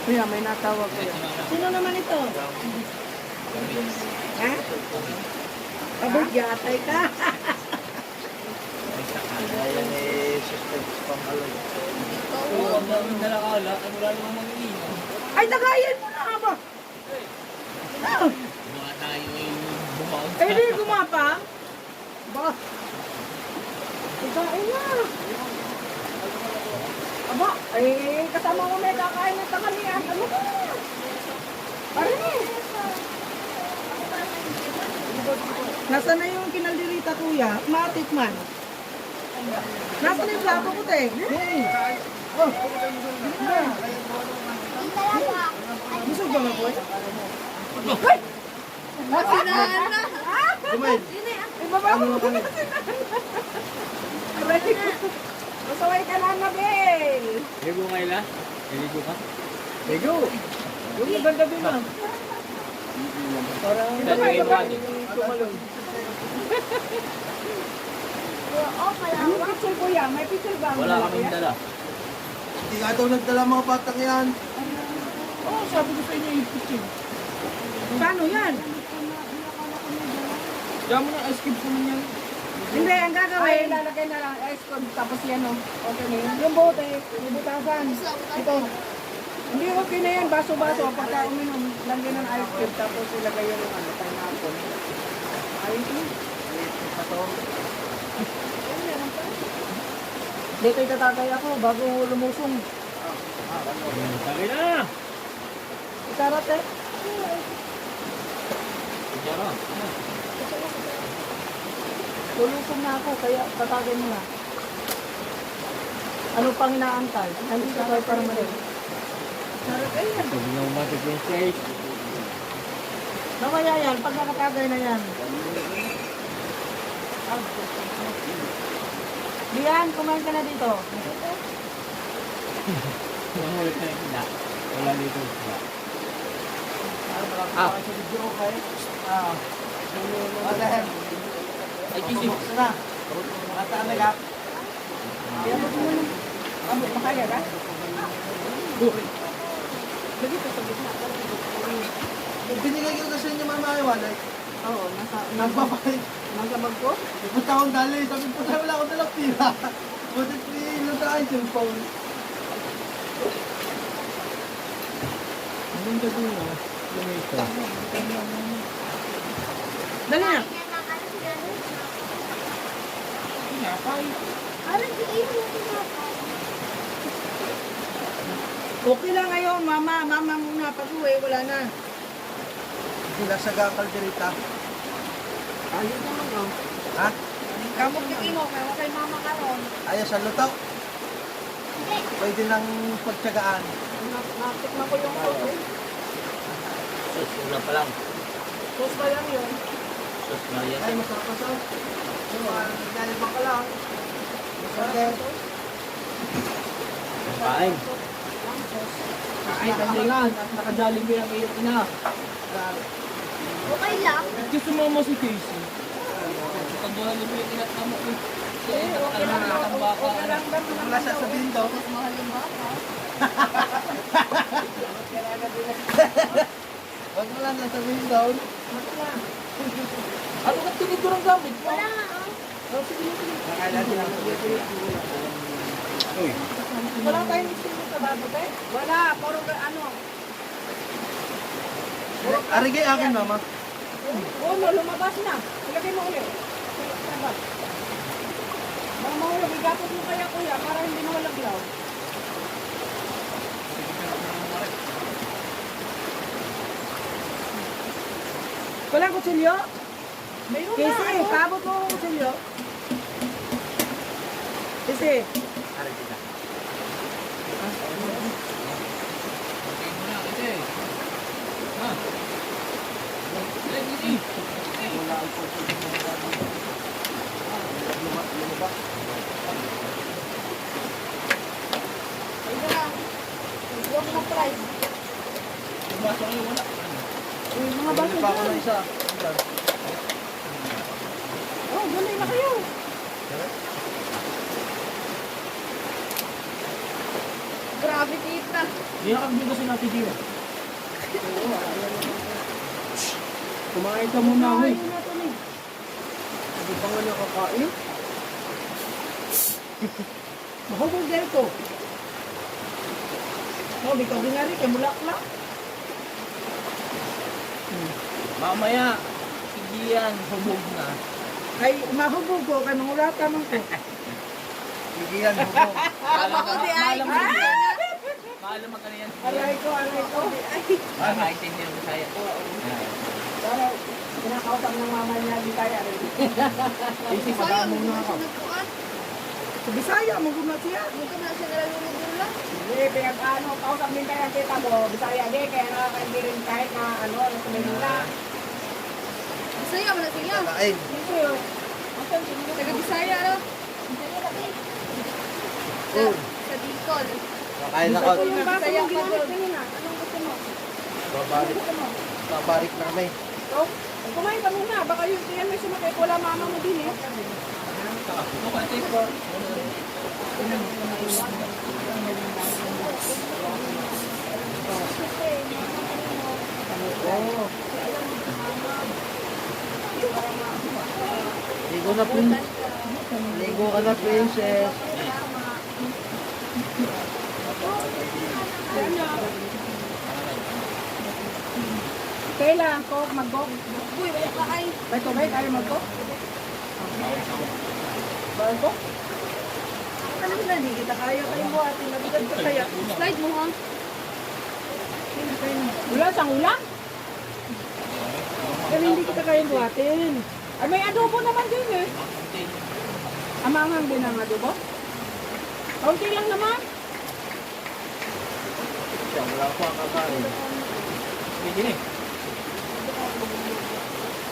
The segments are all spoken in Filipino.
Kuya, may natawag kuya. Sino naman ito? Ha? Kabugyatay ka. Ayan eh, sister pangaloy. Oo, ang daming dalakala. Ang wala namang mag-iinom. Ay, tagayin mo na ba? Ah, Mga tayo ay bumawag. eh, di gumapa. Ba? Ikain na. Aba, eh, kasama ko may kakain ng tanghalian. Ano ba? Pare na. Nasaan na yung kinaldirita, kuya? Matik man. Nasaan na yung plato ko, te? Hey. Oh. Busog ba nga, boy? Hoy! Nasinahan na. Kumain. Ibaba mo ko na Ready ko. Masaway ka na, Nabel. Ligo ngayon la? Ligo ka? Ligo. Yung maganda din, ma'am. Parang Dali mo natin. tumalong. Ano picture, kuya? May picture ba? Wala kaming dala. Hindi nga daw nagdala mga batang yan. Oo, sabi ko sa inyo yung picture. Paano yan? Diyan mo na ice cube ko yan. Hindi, ang gagawin. Ay, lalagay na lang ice cream, tapos yan, oh. Okay na yun. Yung bote, yung butasan. Ito. Hindi okay na yan, baso-baso. Pagka uminom, lagyan ng ice cream, tapos ilagay yun ng pineapple. Ayun yun. Dito itatagay ako, bago lumusong. Sabi na! Ikarat eh. Diyan na. Lulusong na ako, kaya tatagay mo na. Ano pang inaantay? Nandito tayo para mali. Sarap eh yan. Sabi na umatik yung stage. Mamaya yan, pag nakatagay na yan. Diyan, kumain ka na dito. Nangulit na yung isda. Wala dito yung isda. Ah. Ay, kising. Sana. Mataan na gap. Kaya mo muna. Amo, makaya ka? Lagi pa sa gitna. Binigay ko kasi niya mama ay walay. Oo, nasa Nagpapay. bag ko. Punta akong dali. Sabi po tayo wala akong dalang tira. Butit lang tayo yung phone. Anong gabi mo? Lumita. Dali na. Pinapay. Okay lang ngayon, mama. Mama muna. Pag-uwi, wala na. Sinasaga ang kalderita. Ayun naman, oh. Ha? Kamok yung imo, kaya kay mama karon. Ayaw sa luto. Pwede nang pagtsagaan. Natikman ko yung sauce. Sus, una pa lang. Sauce pa lang yun. Sus, Maria. Ay, masarap pa sa. Nalibang ka lang. Masarap. Kain. Kain ka lang. Nakadaling ko yung iyong ina. Okay lang. Kasi sumama si Casey. Pag-jollibee mo yung tinatamo ko. Okay lang daw. Okay lang daw. Wala sasabihin daw. Mas mahal yung baka. Wag mo lang sasabihin daw. Ano ka tingin ko ng gamit? Wala nga, oh. Nakala sila. Uy. Wala tayong isipin sa bago, te? Wala. Puro ano. Arigay akin, mama. Oo, no, lumabas na. Ilagay mo ulit. Sabag. Baka mahulog. Igapot mo kaya, kuya, para hindi mawalaglaw. Walang kutsilyo? Mayroon na. Kasi, paabot mo ang kutsilyo. Kasi, Arigay na. Okay mo na kasi. Ha? Dali, Casey. Wala ang lumabas. ayun na. Huwag mo price. Pumasok kayo, wala. Uy, mga baso Bili pa ako ng dyan. isa. Oh, gulay na kayo. Grabe, tita. Hindi nakabigay kasi natin dito. Kumain ka muna, huy. Kumain na to, eh. Hindi pa nga nakakain. Mahubog dahil ko. Oh, di ka binari, kay mulak-lak. Mamaya, sige yan, hubog na. Ay, mahubog ko, kay mangulata man ko. Sige yan, buko. Maalam ka na yan. Alay ko, alay ko. Nakakaintindi mo sa'yo. Para, kinakausap ng mama niya, di kaya rin. Easy, pag-among na ako. Sa Bisaya, magumat siya. Hindi, pinag-ano, kausap din tayo ang tita mo, Bisaya, di, kaya nakakaindi rin kahit na, ano, sa Manila. Kain. Dito yun. Oh, kakain ako. Ito yung baso mo ginamit kanina. Anong gusto mo? Babarik. Babarik na kami. So, kumain ka muna. Baka yung tiyan may sumakay. Wala mama mo din eh. Ito ka, take for. Oo. Ligo na, princess. Ligo ka na, princess. Kailan ko mag-go? Uy, wala ka ay. May tubig, ayaw mag-go? Bawal ko? Alam na, hindi kita kaya kayo buhatin. Nabigat ka kaya. Slide mo, ha? Wala sang ulam? Pero hindi kita kaya buhatin. Ay, may adobo naman din eh. Amangang din ang adobo? Kaunti lang naman. Siya, wala ko ang kakain. Pwede na eh.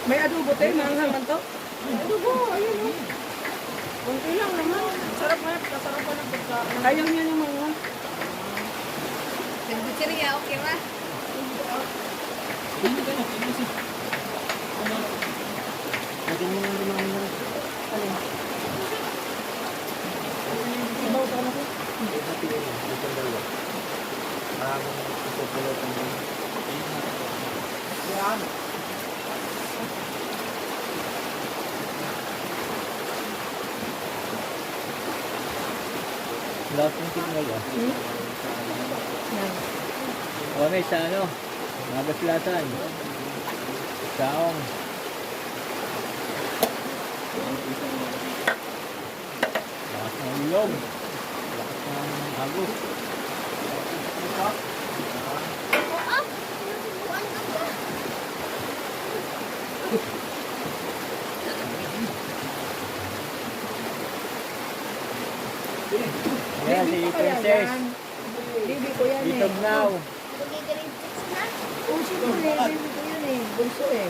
May adobo tayo, manghang man to. May adobo, ayun o. Kunti lang naman. Sarap nga, kasarap pa ng pagkain. Ayaw niya yung mga. Nagbutsiriya, okay ba? Hindi ka na, pwede kasi. Lagyan mo lang din namin na. Sabaw sa anak ko. Itong dalawa. Maraming ipupulot ng mga. Yan. Lahat ng signal ah. Yan. O, may sa ano? Nagaslatan. Saong. Lakas ng ilog. Lakas ng agos. Ayan, si Baby ko kaya Princess. yan. Baby ko yan eh. Bitog now. Oh, siyempre, baby ko yan eh. Bunso eh.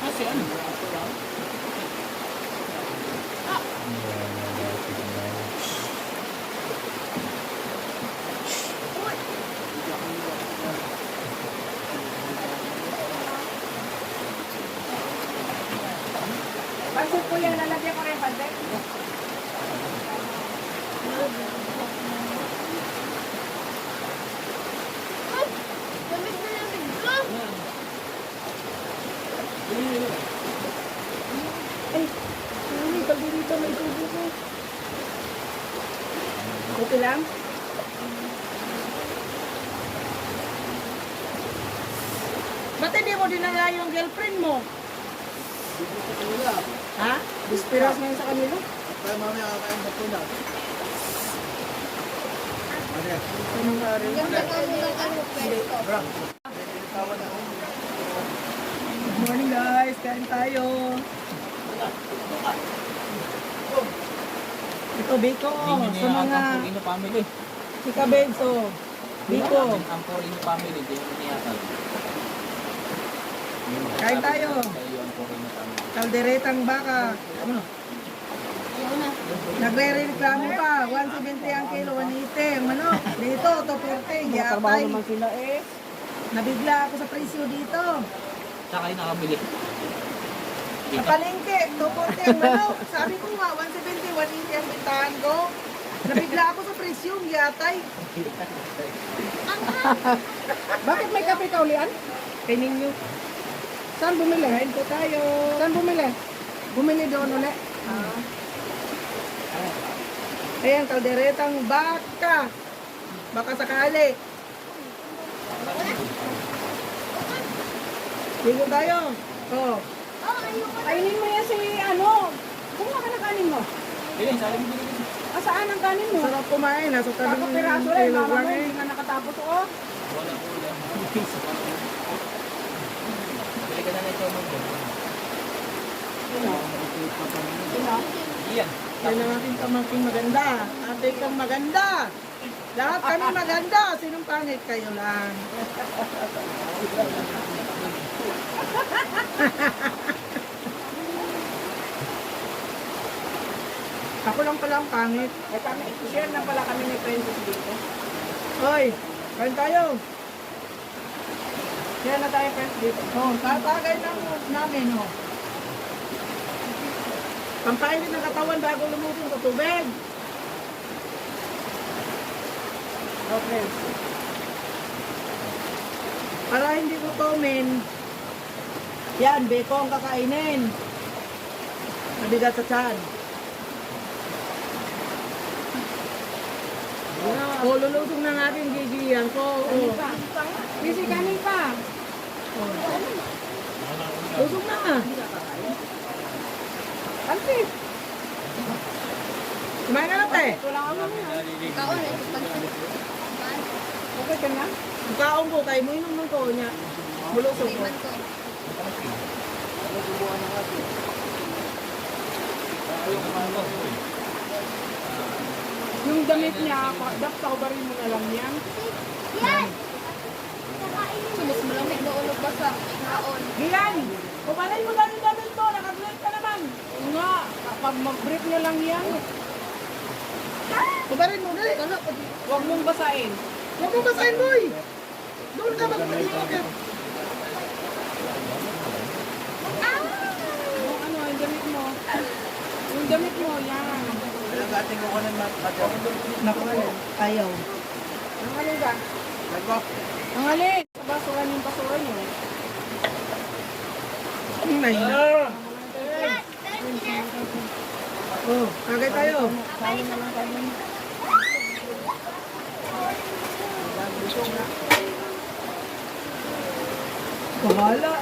Kasi ano? Pansit ko yan, lalagyan ko rin pansit. Ay, ay, tabi dito, may tubig ko. Okay lang? Ba't hindi mo dinala yung girlfriend mo? Dito sa kanila. Ha? Dispiras ngayon sa kanila? Kaya mamaya kakain sa tuna. Ano yan? Anong kari? Ganda ka mo ng ano, pwesto. Bra. Good morning guys, kain tayo. Ito Biko, Hindi sa niya mga ang Purino family. Chika Babes, oh. Biko, Ang Purino family, hindi mo niyatan. Kain tayo. Kayo ang Purino family. kalderetang baka. Ano? Ayun na. Nagre-reklamo pa, 170 ang kilo, 180 ang manok. Dito, 240, yatay. sila eh. Nabigla ako sa presyo dito. Saka kayo nakabili. Sa palengke, 240 ang manok. Sabi ko nga, 170, 180 ang bintahan ko. Nabigla ako sa presyong, yatay. Bakit may kape ka ulian? Kay ninyo. Saan bumili? Kain po tayo. Saan bumili? Bumili doon uli. Ayan, kalderetang baka. Baka sakali. Ligo tayo. Oh. Oh, ayoko na. Kainin mo yan si ano. Kumuha ka na kanin mo. Ayun, sabi mo dito. Saan ang kanin mo? Sarap kumain. Nasa tabi mo piraso rin. Mama mo, hindi nga nakatapos. Oh. Wala ko lang. Bili ka na na ito mo. Sino? Iyan. Yan ang ating pamangking maganda. Ate kang maganda. Lahat kami maganda. Sinong pangit kayo lang? Ako lang pala ang pangit. Eh kami, share na pala kami ni Princess dito. Hoy, kain tayo. Share na tayo, friends, dito. Oh, tatagay ng namin, oh. Pampainit ng katawan bago lumutong sa tubig. Okay. Para hindi gutomin, yan, beko ang kakainin. Mabigat sa tiyan. O, lulusong ng aking gigiyan ko. O. Kasi kanin pa. O. Lusong na nga. Antik. Kumain ka na, te. Wala ka naman. Kaon eh. Okay ka na? Ang kaong ko, tayo mo inom ng ko niya. Bulusong ko. Iman ko. Yung damit niya, dapat saubarin mo na lang yan. Yan! Sumus malamig na ulog ba sa kaon? Gilan! Kumalay mo lang yung damit to, nakagrip ka naman. Nga, kapag mag-brief niya lang yan. Kubarin mo, dali. Ano? Huwag mong basahin. Huwag mong basahin, boy! Doon ka magpapalingin ka. Yung ano, yung damit mo. Yung damit mo, yan. Nagating ko ng matagaw. Naku, ayaw. Ang alin ba? Nagwap. Ang alin? Basuran yung basura niyo. Ang nahina. Oh, kagay tayo. Bahala.